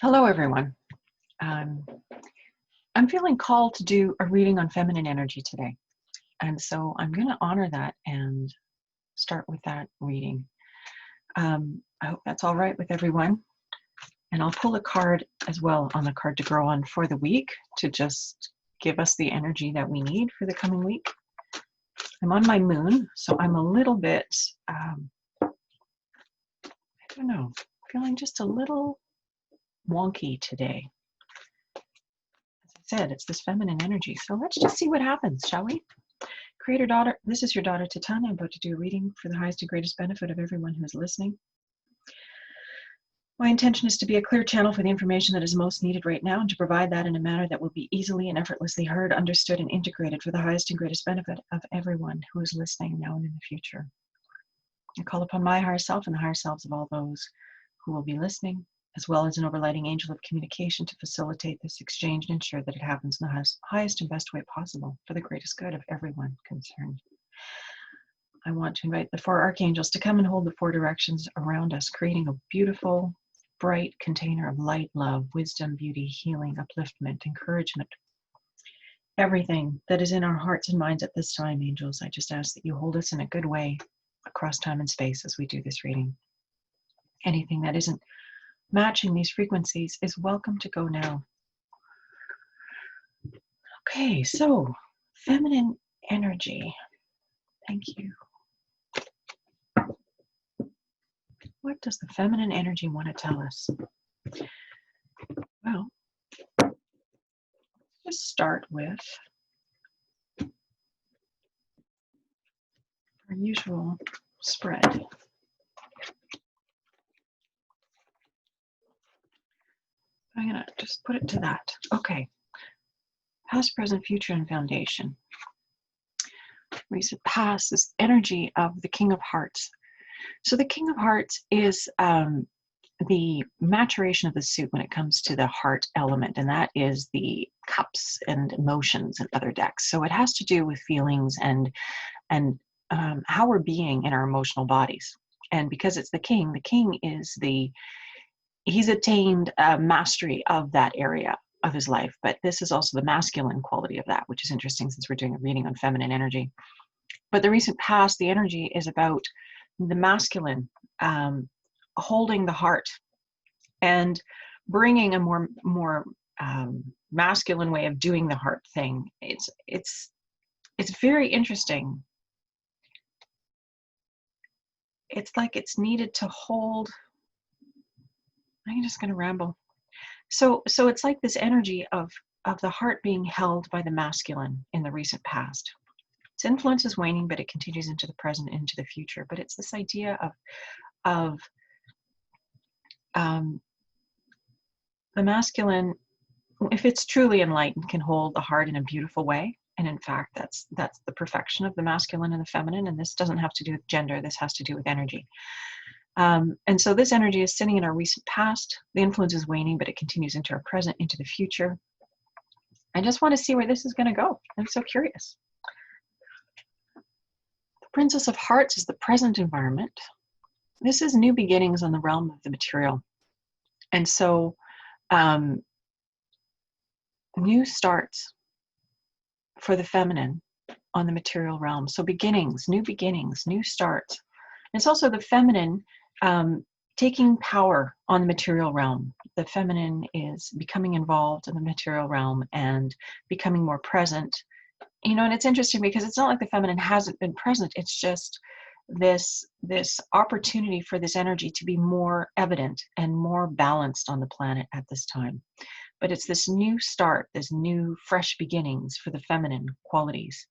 Hello, everyone. Um, I'm feeling called to do a reading on feminine energy today. And so I'm going to honor that and start with that reading. I hope that's all right with everyone. And I'll pull a card as well on the card to grow on for the week to just give us the energy that we need for the coming week. I'm on my moon, so I'm a little bit, I don't know, feeling just a little wonky today. Said it's this feminine energy, so let's just see what happens, shall we? Creator daughter, this is your daughter Titania. I'm about to do a reading for the highest and greatest benefit of everyone who is listening. My intention is to be a clear channel for the information that is most needed right now and to provide that in a manner that will be easily and effortlessly heard, understood, and integrated for the highest and greatest benefit of everyone who is listening now and in the future. I call upon my higher self and the higher selves of all those who will be listening, as well as an overlighting angel of communication to facilitate this exchange and ensure that it happens in the highest and best way possible for the greatest good of everyone concerned. I want to invite the four archangels to come and hold the four directions around us, creating a beautiful, bright container of light, love, wisdom, beauty, healing, upliftment, encouragement. Everything that is in our hearts and minds at this time, angels, I just ask that you hold us in a good way across time and space as we do this reading. Anything that isn't matching these frequencies is welcome to go now. Okay, so feminine energy. Thank you. What does the feminine energy want to tell us? Well, let's start with our usual spread. I'm going to just put it to that. Okay. Past, present, future, and foundation. Recent past is energy of the King of Hearts. So the King of Hearts is the maturation of the suit when it comes to the heart element, and that is the cups and emotions and other decks. So it has to do with feelings and how we're being in our emotional bodies. And because it's the king is he's attained mastery of that area of his life. But this is also the masculine quality of that, which is interesting since we're doing a reading on feminine energy. But the recent past, the energy is about the masculine holding the heart and bringing a more masculine way of doing the heart thing. It's very interesting. It's like it's needed to hold. I'm just going to ramble. So it's like this energy of the heart being held by the masculine in the recent past. Its influence is waning, but it continues into the present, into the future. But it's this idea of the masculine, if it's truly enlightened, can hold the heart in a beautiful way. And in fact, that's the perfection of the masculine and the feminine. And this doesn't have to do with gender. This has to do with energy. And so this energy is sitting in our recent past. The influence is waning, but it continues into our present, into the future. I just want to see where this is going to go. I'm so curious. The Princess of Hearts is the present environment. This is new beginnings on the realm of the material. And so new starts for the feminine on the material realm. So beginnings, new starts. It's also the feminine taking power on the material realm. The feminine is becoming involved in the material realm and becoming more present. You know, and it's interesting because it's not like the feminine hasn't been present. It's just this opportunity for this energy to be more evident and more balanced on the planet at this time. But it's this new start, this new fresh beginnings for the feminine qualities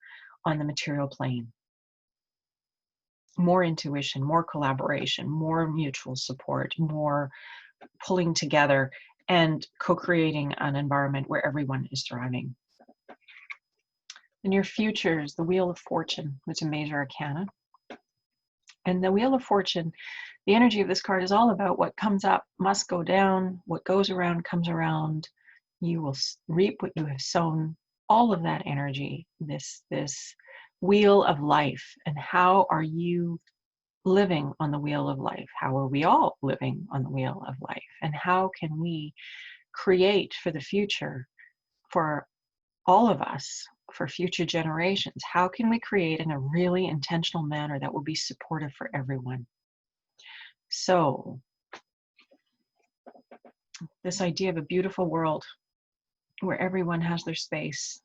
on the material plane. More intuition, more collaboration, more mutual support, more pulling together and co-creating an environment where everyone is thriving. The near future is the Wheel of Fortune, which is a major arcana. And the Wheel of Fortune, the energy of this card is all about what comes up must go down, what goes around comes around. You will reap what you have sown. All of that energy, this wheel of life, and how are you living on the wheel of life? How are we all living on the wheel of life? And how can we create for the future, for all of us, for future generations? How can we create in a really intentional manner that will be supportive for everyone? So, this idea of a beautiful world where everyone has their space,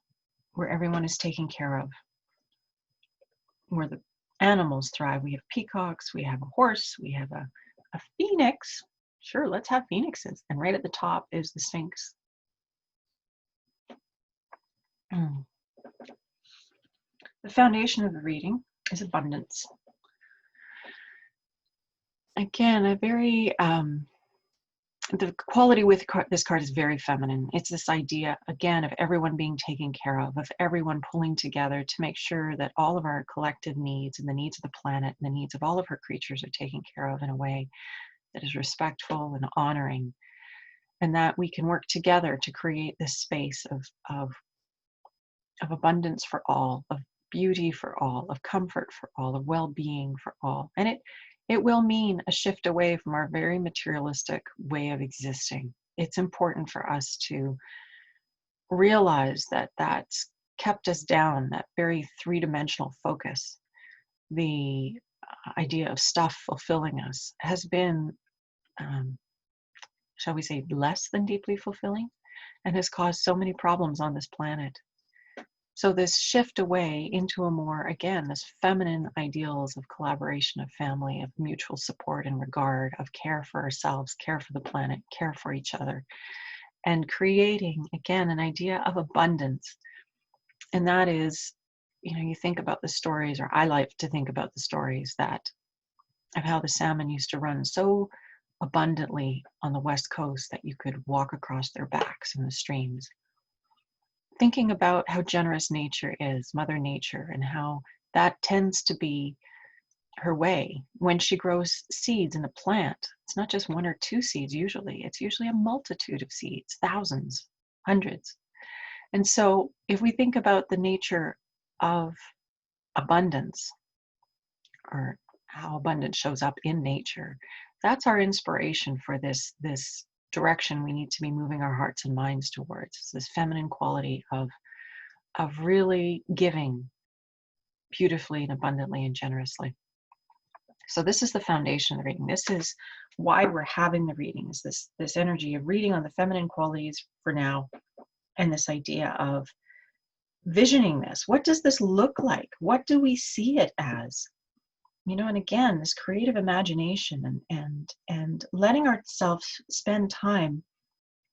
where everyone is taken care of, where the animals thrive. We have peacocks, we have a horse, we have a phoenix. Sure, let's have phoenixes. And right at the top is the Sphinx. The foundation of the reading is abundance. Again, a very, the quality with this card is very feminine. It's this idea, again, of everyone being taken care of everyone pulling together to make sure that all of our collective needs and the needs of the planet and the needs of all of her creatures are taken care of in a way that is respectful and honoring, and that we can work together to create this space of abundance for all, of beauty for all, of comfort for all, of well-being for all. And it will mean a shift away from our very materialistic way of existing. It's important for us to realize that that's kept us down, that very three-dimensional focus. The idea of stuff fulfilling us has been, shall we say, less than deeply fulfilling, and has caused so many problems on this planet. So this shift away into a more, again, this feminine ideals of collaboration, of family, of mutual support and regard, of care for ourselves, care for the planet, care for each other, and creating, again, an idea of abundance. And that is, you think about the stories, or I like to think about the stories of how the salmon used to run so abundantly on the West Coast that you could walk across their backs in the streams. Thinking about how generous nature is, Mother Nature, and how that tends to be her way. When she grows seeds in a plant, it's not just one or two seeds usually, it's usually a multitude of seeds, thousands, hundreds. And so if we think about the nature of abundance, or how abundance shows up in nature, that's our inspiration for this direction we need to be moving our hearts and minds towards. It's this feminine quality of really giving beautifully and abundantly and generously. So this is the foundation of the reading. This is why we're having the reading, is this energy of reading on the feminine qualities for now, and this idea of visioning this. What does this look like? What do we see it as? And again, this creative imagination and letting ourselves spend time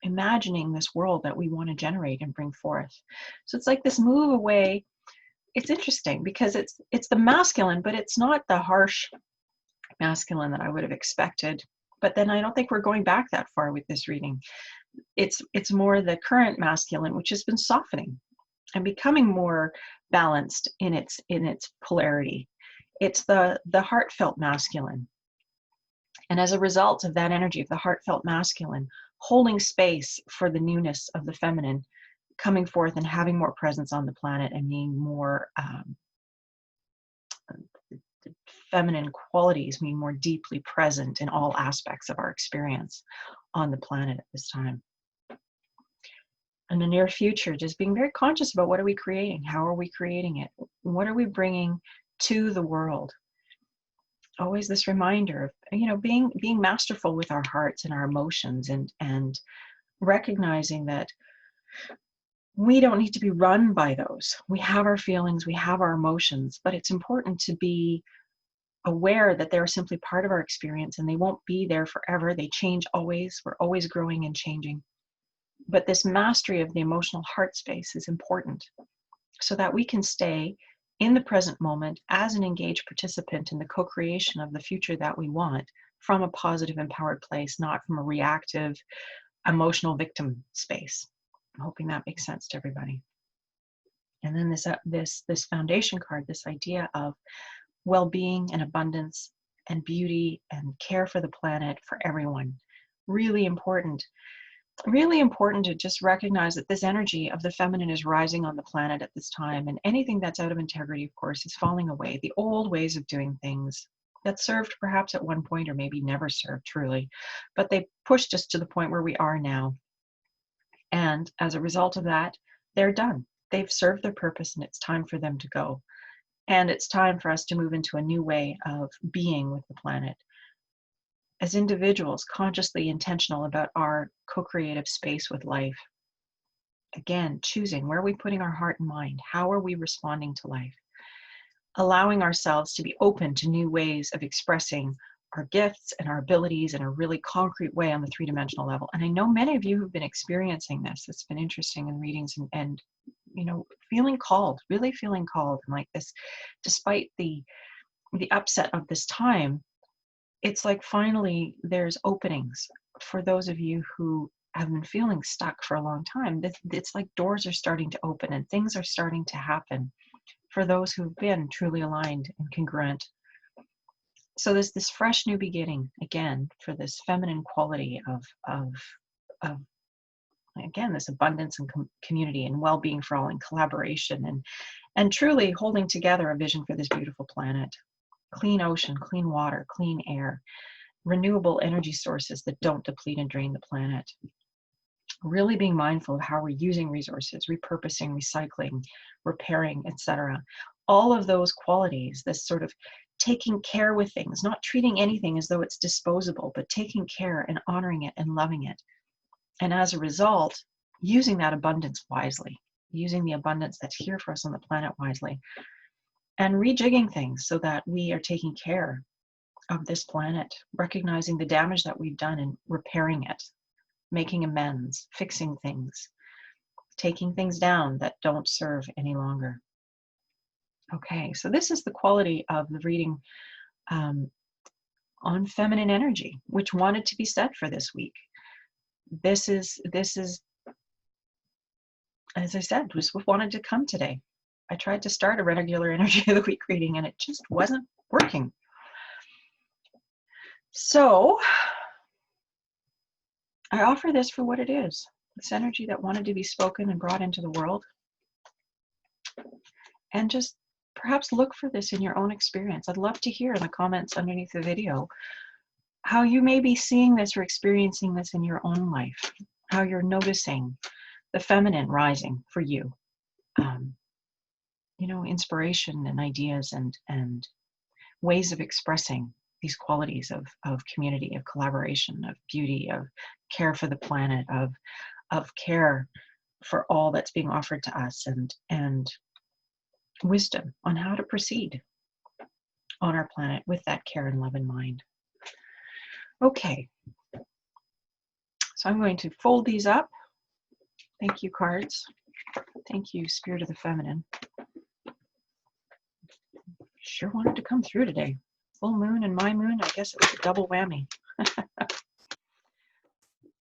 imagining this world that we want to generate and bring forth. So it's like this move away. It's interesting because it's the masculine, but it's not the harsh masculine that I would have expected. But then I don't think we're going back that far with this reading. It's more the current masculine, which has been softening and becoming more balanced in its polarity. It's the heartfelt masculine. And as a result of that energy of the heartfelt masculine, holding space for the newness of the feminine, coming forth and having more presence on the planet and being more, feminine qualities being more deeply present in all aspects of our experience on the planet at this time. In the near future, just being very conscious about what are we creating? How are we creating it? What are we bringing to the world? Always this reminder of, being masterful with our hearts and our emotions, and recognizing that we don't need to be run by those. We have our feelings, we have our emotions, but it's important to be aware that they're simply part of our experience and they won't be there forever. They change always. We're always growing and changing. But this mastery of the emotional heart space is important so that we can stay in the present moment as an engaged participant in the co-creation of the future that we want, from a positive, empowered place, not from a reactive, emotional victim space. I'm hoping that makes sense to everybody. And then this foundation card, this idea of well-being and abundance and beauty and care for the planet for everyone. Really important to just recognize that this energy of the feminine is rising on the planet at this time, and anything that's out of integrity, of course, is falling away. The old ways of doing things, that served perhaps at one point, or maybe never served truly, but they pushed us to the point where we are now. And as a result of that, they're done. They've served their purpose, and it's time for them to go. And it's time for us to move into a new way of being with the planet. As individuals, consciously intentional about our co-creative space with life. Again, choosing where are we putting our heart and mind? How are we responding to life? Allowing ourselves to be open to new ways of expressing our gifts and our abilities in a really concrete way on the three-dimensional level. And I know many of you have been experiencing this. It's been interesting in readings and feeling called, really feeling called. And like this, despite the upset of this time, it's like finally there's openings for those of you who have been feeling stuck for a long time. It's like doors are starting to open and things are starting to happen for those who've been truly aligned and congruent. So there's this fresh new beginning again for this feminine quality of again, this abundance and community and well-being for all and collaboration and truly holding together a vision for this beautiful planet. Clean ocean, clean water, clean air, renewable energy sources that don't deplete and drain the planet. Really being mindful of how we're using resources, repurposing, recycling, repairing, etc. All of those qualities, this sort of taking care with things, not treating anything as though it's disposable, but taking care and honoring it and loving it. And as a result, using that abundance wisely, using the abundance that's here for us on the planet wisely, and rejigging things so that we are taking care of this planet, recognizing the damage that we've done and repairing it, making amends, fixing things, taking things down that don't serve any longer. Okay, so this is the quality of the reading on feminine energy, which wanted to be said for this week. This is, as I said, was what wanted to come today. I tried to start a regular energy of the week reading and it just wasn't working. So I offer this for what it is. This energy that wanted to be spoken and brought into the world. And just perhaps look for this in your own experience. I'd love to hear in the comments underneath the video how you may be seeing this or experiencing this in your own life, how you're noticing the feminine rising for you. Inspiration and ideas and ways of expressing these qualities of community, of collaboration, of beauty, of care for the planet, of care for all that's being offered to us, and wisdom on how to proceed on our planet with that care and love in mind. Okay, so I'm going to fold these up. Thank you, cards. Thank you, Spirit of the Feminine. Sure wanted to come through today. Full moon and my moon, I guess it was a double whammy.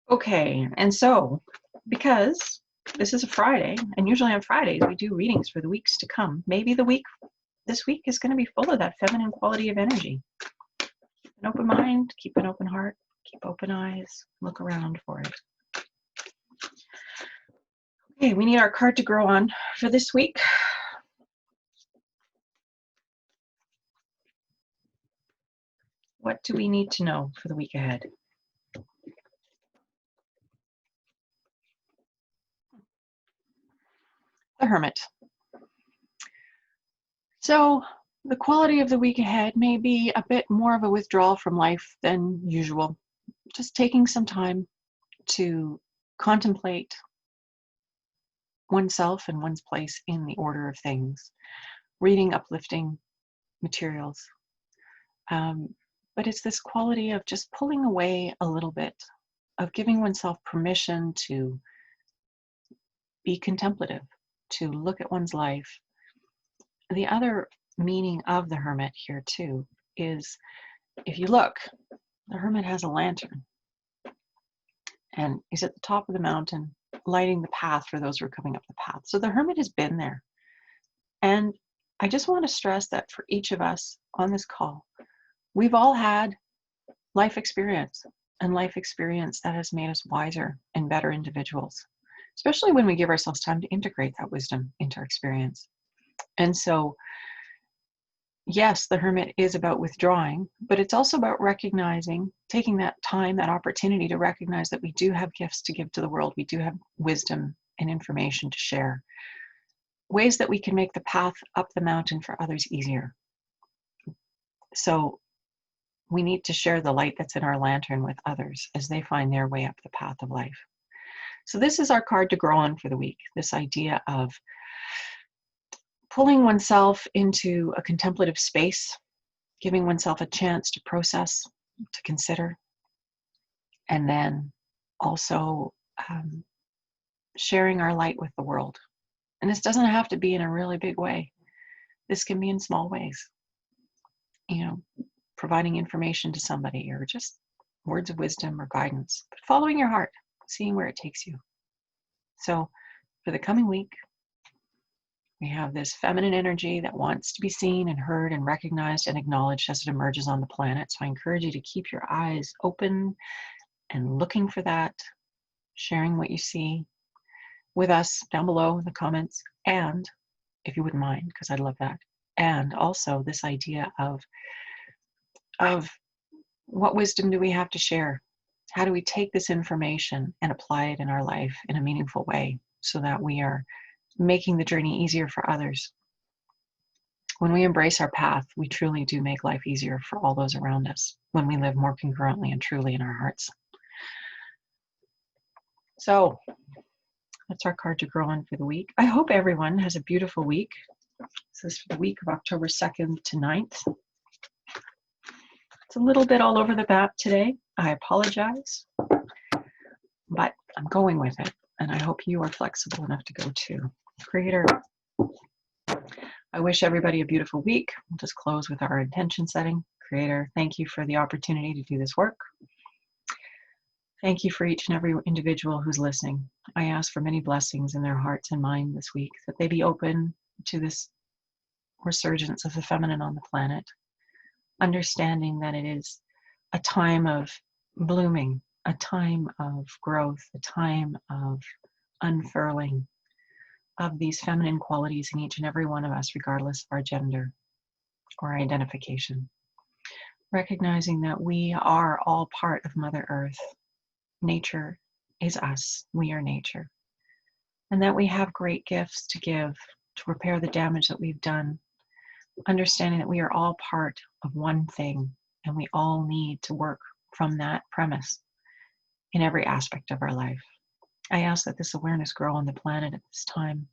Okay, and so because this is a Friday, and usually on Fridays we do readings for the weeks to come, maybe this week is going to be full of that feminine quality of energy. Keep an open mind, keep an open heart, keep open eyes, look around for it. Okay, we need our card to grow on for this week. What do we need to know for the week ahead? The Hermit. So the quality of the week ahead may be a bit more of a withdrawal from life than usual. Just taking some time to contemplate oneself and one's place in the order of things, reading uplifting materials. But it's this quality of just pulling away a little bit, of giving oneself permission to be contemplative, to look at one's life. The other meaning of the Hermit here too is, if you look, the Hermit has a lantern and he's at the top of the mountain lighting the path for those who are coming up the path. So the Hermit has been there. And I just want to stress that for each of us on this call, we've all had life experience, and life experience that has made us wiser and better individuals, especially when we give ourselves time to integrate that wisdom into our experience. And so yes, the hermit is about withdrawing, but it's also about recognizing, taking that time, that opportunity to recognize that we do have gifts to give to the world. We do have wisdom and information to share, ways that we can make the path up the mountain for others easier. So we need to share the light that's in our lantern with others as they find their way up the path of life. So this is our card to grow on for the week, this idea of pulling oneself into a contemplative space, giving oneself a chance to process, to consider, and then also sharing our light with the world. And this doesn't have to be in a really big way. This can be in small ways. You know, providing information to somebody or just words of wisdom or guidance, but following your heart, seeing where it takes you. So for the coming week, we have this feminine energy that wants to be seen and heard and recognized and acknowledged as it emerges on the planet. So I encourage you to keep your eyes open and looking for that, sharing what you see with us down below in the comments, and if you wouldn't mind, because I'd love that. And also this idea of what wisdom do we have to share? How do we take this information and apply it in our life in a meaningful way so that we are making the journey easier for others? When we embrace our path, we truly do make life easier for all those around us when we live more congruently and truly in our hearts. So that's our card to grow on for the week. I hope everyone has a beautiful week. This is for the week of October 2nd to 9th. It's a little bit all over the map today. I apologize, but I'm going with it, and I hope you are flexible enough to go too. Creator, I wish everybody a beautiful week. We'll just close with our intention setting. Creator, thank you for the opportunity to do this work. Thank you for each and every individual who's listening. I ask for many blessings in their hearts and mind this week, that they be open to this resurgence of the feminine on the planet, understanding that it is a time of blooming, a time of growth, a time of unfurling of these feminine qualities in each and every one of us, regardless of our gender or identification. Recognizing that we are all part of Mother Earth. Nature is us. We are nature. And that we have great gifts to give to repair the damage that we've done. Understanding that we are all part of one thing, and we all need to work from that premise in every aspect of our life. I ask that this awareness grow on the planet at this time,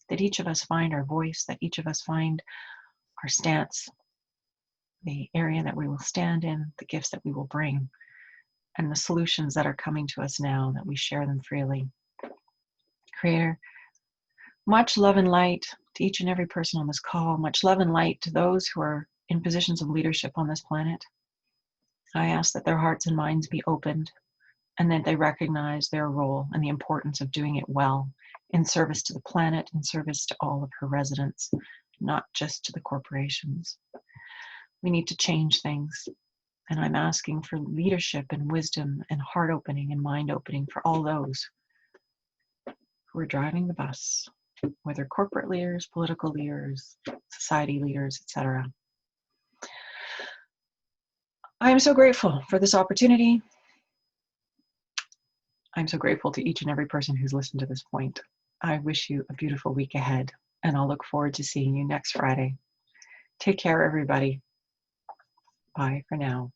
that each of us find our voice, that each of us find our stance, the area that we will stand in, the gifts that we will bring, and the solutions that are coming to us now, that we share them freely. Creator, much love and light to each and every person on this call, much love and light to those who are in positions of leadership on this planet. I ask that their hearts and minds be opened, and that they recognize their role and the importance of doing it well, in service to the planet, in service to all of her residents, not just to the corporations. We need to change things, and I'm asking for leadership and wisdom and heart opening and mind opening for all those who are driving the bus, whether corporate leaders, political leaders, society leaders, etc. I am so grateful for this opportunity. I'm so grateful to each and every person who's listened to this point. I wish you a beautiful week ahead, and I'll look forward to seeing you next Friday. Take care, everybody. Bye for now.